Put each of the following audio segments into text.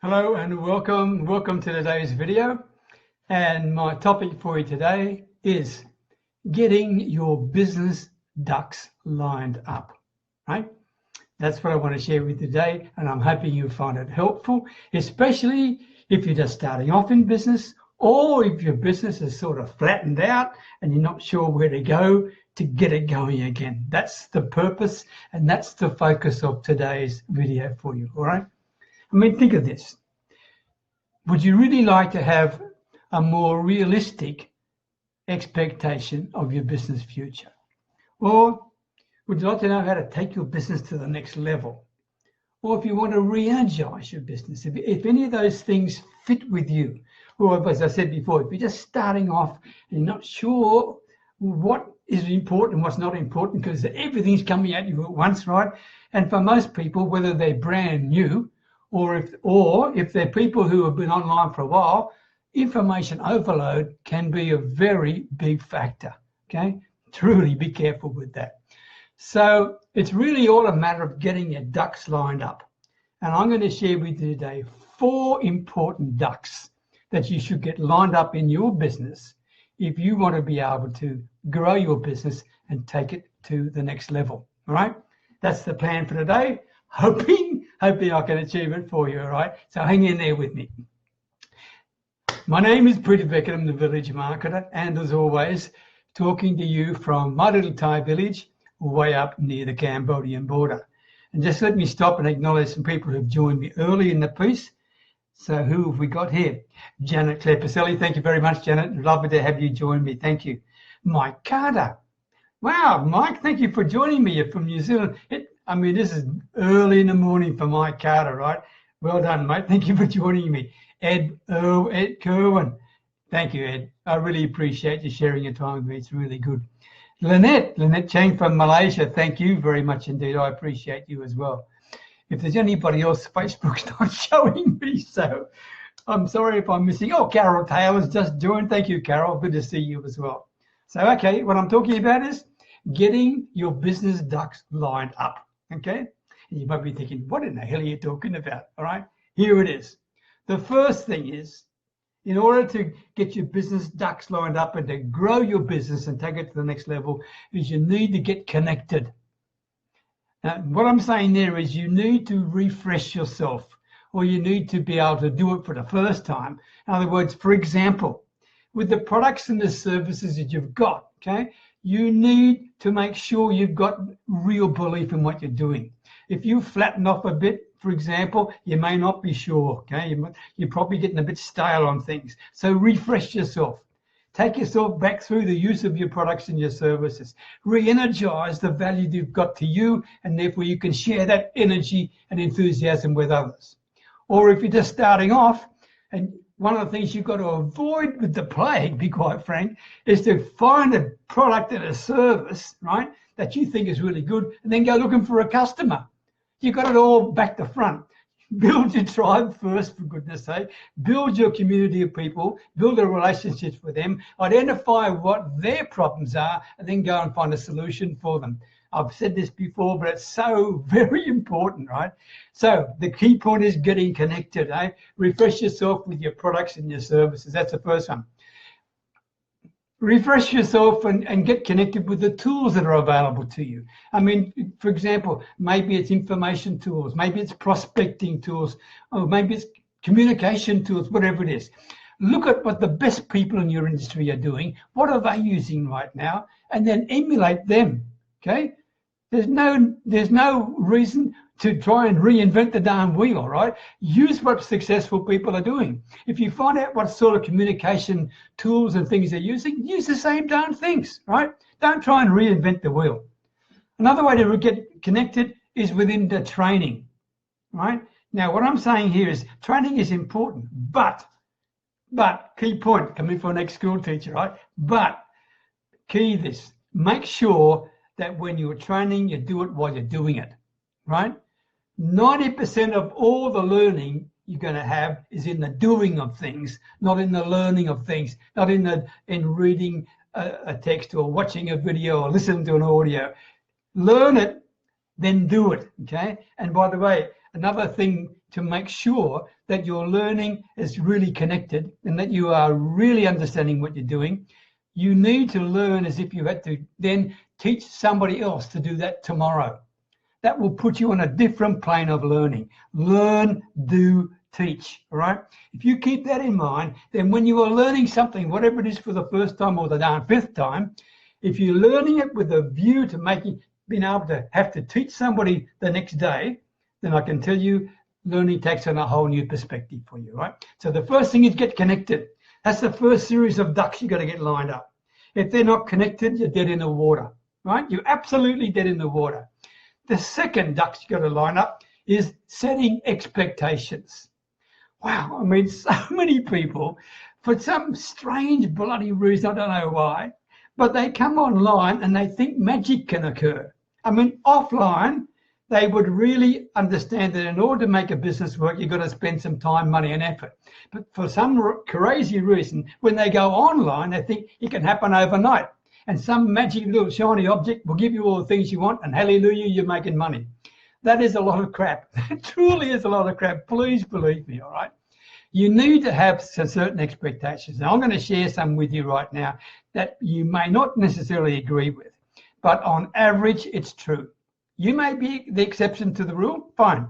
Hello and welcome to today's video. And my topic for you today is getting your business ducks lined up, right? That's what I want to share with you today, and I'm hoping you find it helpful, especially if you're just starting off in business or if your business is sort of flattened out and you're not sure where to go to get it going again. That's the purpose and that's the focus of today's video for you, all right? I mean, think of this. Would you really like to have a more realistic expectation of your business future? Or would you like to know how to take your business to the next level? Or if you want to re-energize your business, if any of those things fit with you, or as I said before, if you're just starting off and not sure what is important and what's not important because everything's coming at you at once, right? And for most people, whether they're brand new or if they're people who have been online for a while, information overload can be a very big factor, okay? Truly be careful with that. So it's really all a matter of getting your ducks lined up. And I'm going to share with you today 4 important ducks that you should get lined up in your business if you want to be able to grow your business and take it to the next level, all right? That's the plan for today. Hoping I can achieve it for you, all right? So hang in there with me. My name is Beckenham, the village marketer, and as always, talking to you from my little Thai village way up near the Cambodian border. And just let me stop and acknowledge some people who've joined me early in the piece. So who have we got here? Janet Clare-Pacelli. Thank you very much, Janet. Lovely to have you join me. Thank you. Mike Carter. Wow, Mike, thank you for joining me. You're from New Zealand. This is early in the morning for Mike Carter, right? Well done, mate. Thank you for joining me. Ed Kerwin. Thank you, Ed. I really appreciate you sharing your time with me. It's really good. Lynette Chang from Malaysia. Thank you very much indeed. I appreciate you as well. If there's anybody else, Facebook's not showing me, so I'm sorry if I'm missing. Oh, Carol Taylor's just joined. Thank you, Carol. Good to see you as well. So, okay, what I'm talking about is getting your business ducks lined up. Okay, and you might be thinking, what in the hell are you talking about? All right, here it is. The first thing is, in order to get your business ducks lined up and to grow your business and take it to the next level, is you need to get connected. Now, what I'm saying there is you need to refresh yourself, or you need to be able to do it for the first time. In other words, for example, with the products and the services that you've got, okay, you need to make sure you've got real belief in what you're doing. If you flatten off a bit, for example, you may not be sure, okay? You're probably getting a bit stale on things. So refresh yourself. Take yourself back through the use of your products and your services. Re-energize the value you've got to you, and therefore you can share that energy and enthusiasm with others. Or if you're just starting off, and one of the things you've got to avoid with the plague, be quite frank, is to find a product and a service, right, that you think is really good and then go looking for a customer. You've got it all back to front. Build your tribe first, for goodness sake. Build your community of people. Build a relationships with them. Identify what their problems are and then go and find a solution for them. I've said this before, but it's so very important, right? So the key point is getting connected, eh? Refresh yourself with your products and your services. That's the first one. Refresh yourself and get connected with the tools that are available to you. I mean, for example, maybe it's information tools, maybe it's prospecting tools, or maybe it's communication tools, whatever it is. Look at what the best people in your industry are doing. What are they using right now? And then emulate them. Okay, there's no reason to try and reinvent the darn wheel, right? Use what successful people are doing. If you find out what sort of communication tools and things they're using, use the same darn things, right? Don't try and reinvent the wheel. Another way to get connected is within the training, right? Now, what I'm saying here is training is important, but key point, coming from an ex-school teacher, right? But key this, make sure that when you're training, you do it while you're doing it, right? 90% of all the learning you're going to have is in the doing of things, not in the learning of things, not in reading a text or watching a video or listening to an audio. Learn it, then do it, okay? And by the way, another thing to make sure that your learning is really connected and that you are really understanding what you're doing, you need to learn as if you had to then teach somebody else to do that tomorrow. That will put you on a different plane of learning. Learn, do, teach, all right? If you keep that in mind, then when you are learning something, whatever it is for the first time or the darn fifth time, if you're learning it with a view to being able to have to teach somebody the next day, then I can tell you learning takes on a whole new perspective for you, right? So the first thing is get connected. That's the first series of ducks you got to get lined up. If they're not connected, you're dead in the water, right? You're absolutely dead in the water. The second ducks you got to line up is setting expectations. Wow, I mean, so many people, for some strange bloody reason, I don't know why, but they come online and they think magic can occur. I mean, offline, they would really understand that in order to make a business work, you've got to spend some time, money, and effort. But for some crazy reason, when they go online, they think it can happen overnight. And some magic little shiny object will give you all the things you want, and hallelujah, you're making money. That is a lot of crap. It truly is a lot of crap. Please believe me, all right? You need to have certain expectations. Now, I'm going to share some with you right now that you may not necessarily agree with, but on average, it's true. You may be the exception to the rule, fine.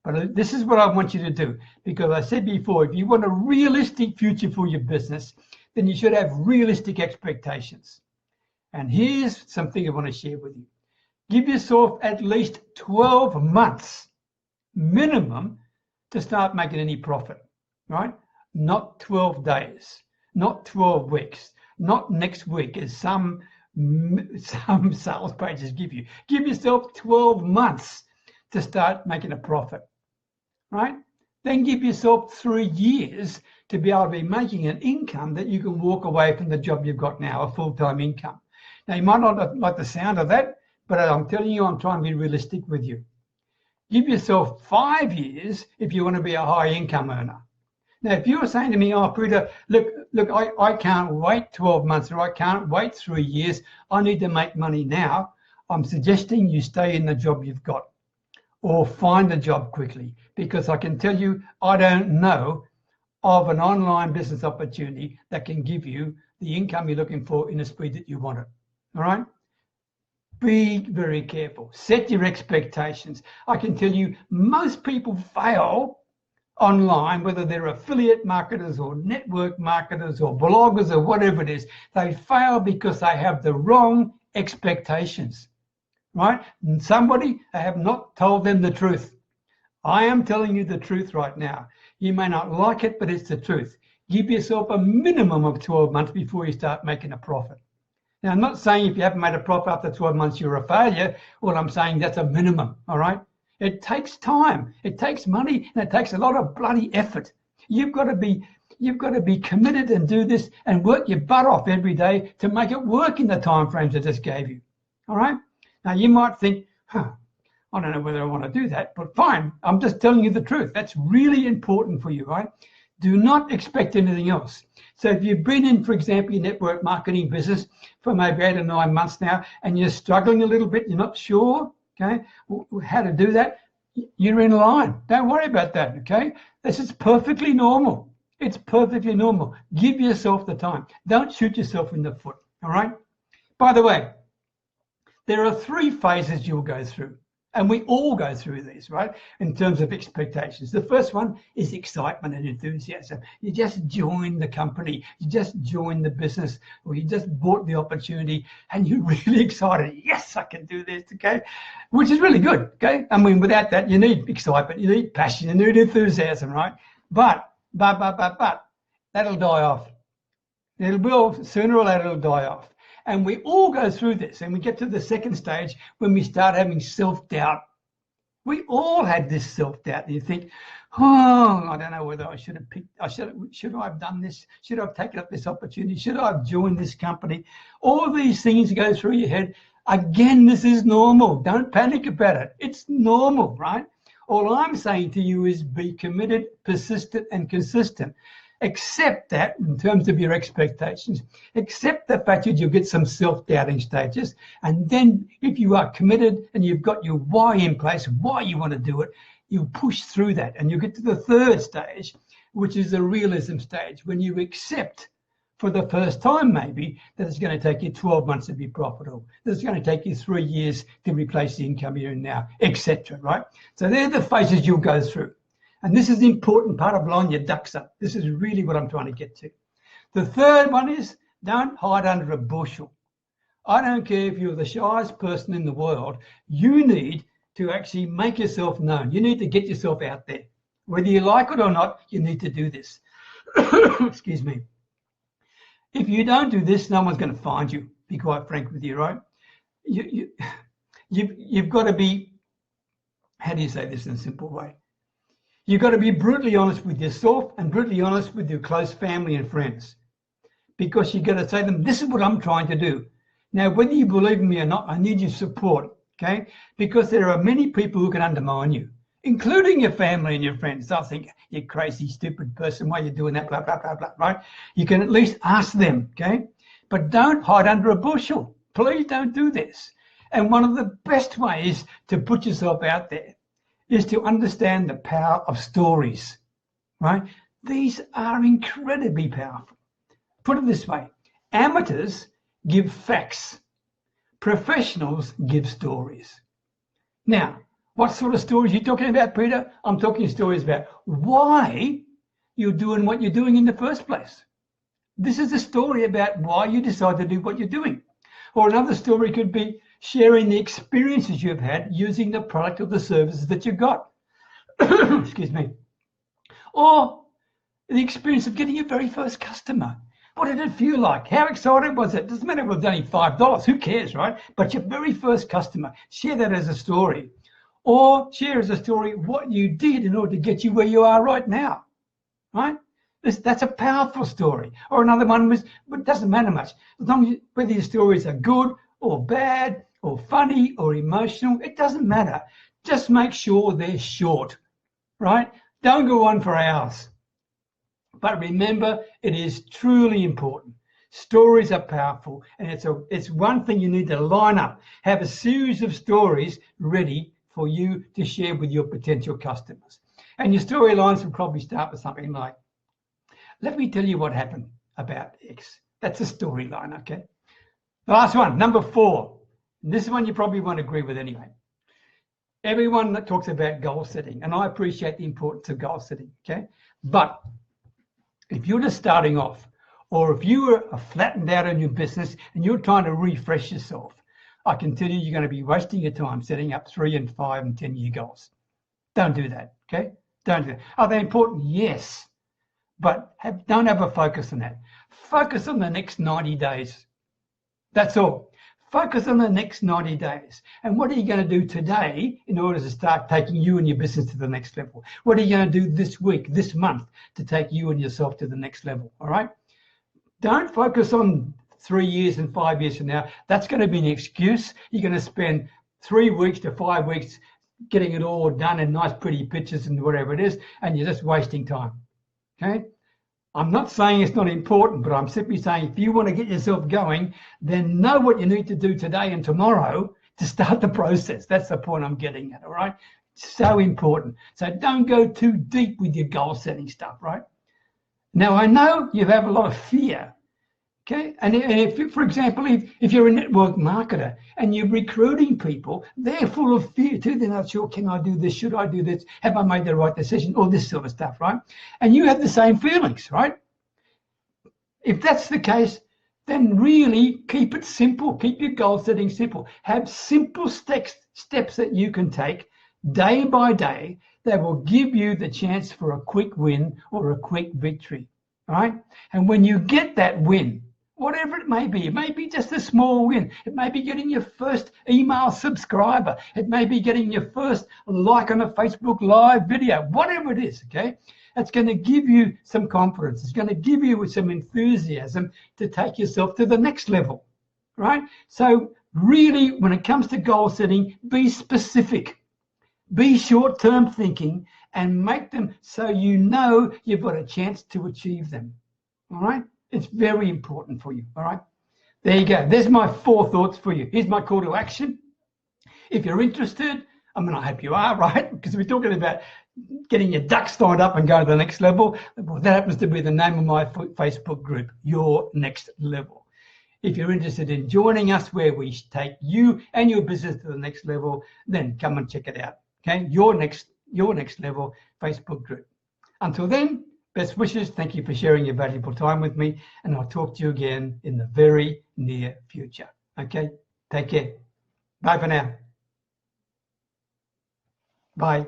But this is what I want you to do, because I said before, if you want a realistic future for your business, then you should have realistic expectations. And here's something I want to share with you. Give yourself at least 12 months minimum to start making any profit, right? Not 12 days, not 12 weeks, not next week, as some sales pages give you. Give yourself 12 months to start making a profit, right? Then give yourself 3 years to be able to be making an income that you can walk away from the job you've got now, a full-time income. Now, you might not like the sound of that, but I'm telling you, I'm trying to be realistic with you. Give yourself 5 years if you want to be a high income earner. Now, if you're saying to me, oh, Peter, look, I can't wait 12 months or I can't wait 3 years, I need to make money now, I'm suggesting you stay in the job you've got or find a job quickly, because I can tell you, I don't know of an online business opportunity that can give you the income you're looking for in the speed that you want it. All right? Be very careful. Set your expectations. I can tell you most people fail online, whether they're affiliate marketers or network marketers or bloggers or whatever it is. They fail because they have the wrong expectations, right? And somebody, they have not told them the truth. I am telling you the truth right now. You may not like it, but it's the truth. Give yourself a minimum of 12 months before you start making a profit. Now, I'm not saying if you haven't made a profit after 12 months, you're a failure. All I'm saying, that's a minimum, all right? It takes time, it takes money, and it takes a lot of bloody effort. You've got to be committed and do this and work your butt off every day to make it work in the time frames I just gave you, all right? Now, you might think, I don't know whether I want to do that, but fine, I'm just telling you the truth. That's really important for you, right? Do not expect anything else. So if you've been in, for example, your network marketing business for maybe 8 or 9 months now, and you're struggling a little bit, you're not sure, okay, how to do that, you're in line. Don't worry about that, okay? This is perfectly normal. It's perfectly normal. Give yourself the time. Don't shoot yourself in the foot, all right? By the way, there are 3 phases you'll go through. And we all go through these, right? In terms of expectations. The first one is excitement and enthusiasm. You just joined the company, you just joined the business, or you just bought the opportunity and you're really excited. Yes, I can do this, okay? Which is really good, okay? I mean, without that, you need excitement, you need passion, you need enthusiasm, right? But, that'll die off. It will, sooner or later, it'll die off. And we all go through this, and we get to the second stage when we start having self-doubt. We all had this self-doubt. You think, oh, I don't know whether I should have picked, should I have done this? Should I have taken up this opportunity? Should I have joined this company? All these things go through your head. Again, this is normal. Don't panic about it. It's normal, right? All I'm saying to you is be committed, persistent, and consistent. Accept that in terms of your expectations. Accept the fact that you'll get some self-doubting stages. And then if you are committed and you've got your why in place, why you want to do it, you'll push through that, and you'll get to the third stage, which is the realism stage, when you accept for the first time maybe that it's going to take you 12 months to be profitable, that it's going to take you 3 years to replace the income you're in now, etc. Right? So they're the phases you'll go through. And this is the important part of lining your ducks up. This is really what I'm trying to get to. The third one is don't hide under a bushel. I don't care if you're the shyest person in the world, you need to actually make yourself known. You need to get yourself out there. Whether you like it or not, you need to do this. Excuse me. If you don't do this, no one's going to find you, be quite frank with you, right? You've got to be, how do you say this in a simple way? You've got to be brutally honest with yourself and brutally honest with your close family and friends, because you've got to say to them, this is what I'm trying to do. Now, whether you believe in me or not, I need your support, okay? Because there are many people who can undermine you, including your family and your friends. They'll think, you crazy, stupid person, why are you doing that, blah, blah, blah, blah, right? You can at least ask them, okay? But don't hide under a bushel. Please don't do this. And one of the best ways to put yourself out there is to understand the power of stories, right? These are incredibly powerful. Put it this way, amateurs give facts. Professionals give stories. Now, what sort of stories are you talking about, Peter? I'm talking stories about why you're doing what you're doing in the first place. This is a story about why you decide to do what you're doing. Or another story could be sharing the experiences you've had using the product or the services that you've got. Excuse me. Or the experience of getting your very first customer. What did it feel like? How exciting was it? Doesn't matter if it was only $5. Who cares, right? But your very first customer, share that as a story. Or share as a story what you did in order to get you where you are right now, right? That's a powerful story. Or another one was, but it doesn't matter much. As long as whether your stories are good or bad or funny or emotional, it doesn't matter. Just make sure they're short, right? Don't go on for hours. But remember, it is truly important. Stories are powerful, and it's one thing you need to line up. Have a series of stories ready for you to share with your potential customers. And your storylines will probably start with something like, let me tell you what happened about X. That's a storyline, okay? The last one, number 4. This is one you probably won't agree with anyway. Everyone that talks about goal setting, and I appreciate the importance of goal setting, okay? But if you're just starting off, or if you are flattened out in your business and you're trying to refresh yourself, I can tell you you're going to be wasting your time setting up 3 and 5 and 10 year goals. Don't do that, okay? Don't do that. Are they important? Yes. But don't have a focus on that. Focus on the next 90 days. That's all. Focus on the next 90 days. And what are you going to do today in order to start taking you and your business to the next level? What are you going to do this week, this month, to take you and yourself to the next level, all right? Don't focus on 3 years and 5 years from now. That's going to be an excuse. You're going to spend 3 weeks to 5 weeks getting it all done in nice, pretty pictures and whatever it is, and you're just wasting time, okay? I'm not saying it's not important, but I'm simply saying if you want to get yourself going, then know what you need to do today and tomorrow to start the process. That's the point I'm getting at, all right? So important. So don't go too deep with your goal setting stuff, right? Now, I know you have a lot of fear, okay? And if, for example, if you're a network marketer and you're recruiting people, they're full of fear too. They're not sure, can I do this? Should I do this? Have I made the right decision? All this sort of stuff, right? And you have the same feelings, right? If that's the case, then really keep it simple. Keep your goal setting simple. Have simple steps that you can take day by day that will give you the chance for a quick win or a quick victory, right? And when you get that win, whatever it may be just a small win. It may be getting your first email subscriber. It may be getting your first like on a Facebook Live video, whatever it is, okay? It's going to give you some confidence. It's going to give you some enthusiasm to take yourself to the next level, right? So really, when it comes to goal setting, be specific. Be short-term thinking and make them so you know you've got a chance to achieve them, all right? It's very important for you, all right? There you go. There's my 4 thoughts for you. Here's my call to action. If you're interested, I mean, I hope you are, right? Because we're talking about getting your ducks lined up and going to the next level. Well, that happens to be the name of my Facebook group, Your Next Level. If you're interested in joining us where we take you and your business to the next level, then come and check it out. Okay, Your Next Level Facebook group. Until then, best wishes. Thank you for sharing your valuable time with me, and I'll talk to you again in the very near future. Okay, take care. Bye for now. Bye.